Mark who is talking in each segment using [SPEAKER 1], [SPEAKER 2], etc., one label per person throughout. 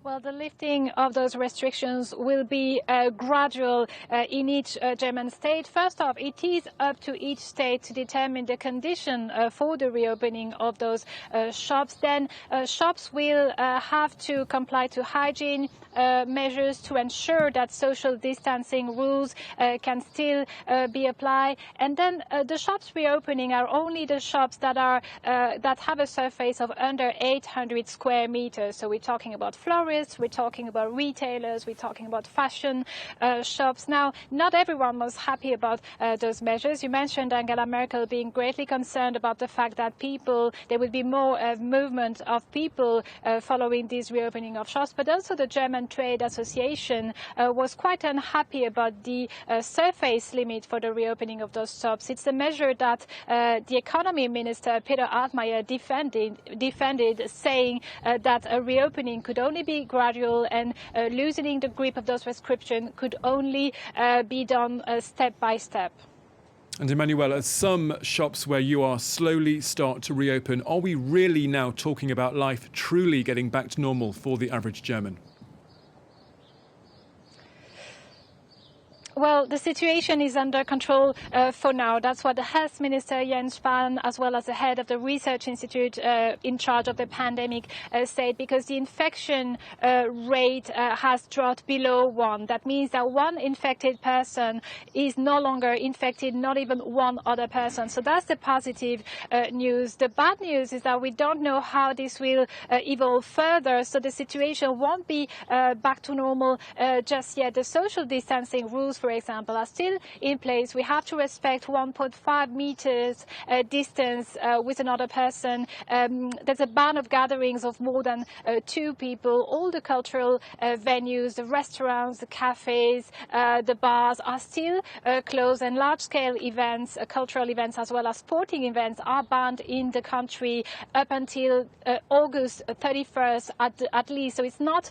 [SPEAKER 1] Well, the lifting of those restrictions will be gradual in each German state. First off, it is up to each state to determine the condition for the reopening of those shops. Then shops will have to comply to hygiene measures to ensure that social distancing rules can still be applied. And then the shops reopening are only the shops that have a surface of under 800 square meters. So we're talking about florists, we're talking about retailers, we're talking about fashion shops. Now, not everyone was happy about those measures. You mentioned Angela Merkel being greatly concerned about the fact that there will be more movement of people following this reopening of shops, but also the German Trade Association was quite unhappy about the surface limit for the reopening of those shops. It's a measure that the economy minister, Peter Altmaier, defended, saying that a reopening could only be gradual and loosening the grip of those restrictions could only be done step by step.
[SPEAKER 2] And Emmanuelle, as some shops where you are slowly start to reopen, are we really now talking about life truly getting back to normal for the average German?
[SPEAKER 1] Well, the situation is under control for now. That's what the Health Minister Jens Spahn, as well as the head of the Research Institute in charge of the pandemic, said, because the infection rate has dropped below 1. That means that one infected person is no longer infected, not even one other person. So that's the positive news. The bad news is that we don't know how this will evolve further. So the situation won't be back to normal just yet. The social distancing rules, for example, are still in place. We have to respect 1.5 meters distance with another person. There's a ban of gatherings of more than 2 people. All the cultural venues, the restaurants, the cafes, the bars are still closed, and large-scale events, cultural events as well as sporting events are banned in the country up until August 31st at least. So it's not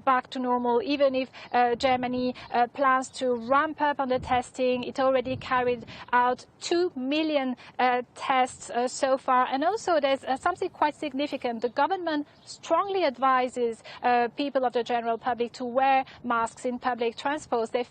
[SPEAKER 1] back to normal, even if Germany plans to ramp up on the testing. It already carried out 2 million tests so far. And also there's something quite significant. The government strongly advises people of the general public to wear masks in public transport. The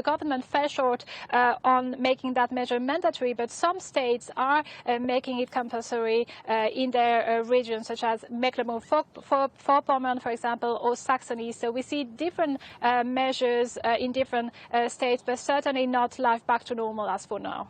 [SPEAKER 1] government fell short on making that measure mandatory, but some states are making it compulsory in their regions, such as Mecklenburg-Vorpommern, for example, or Saxony. So we see different measures in different states, but certainly not life back to normal as for now.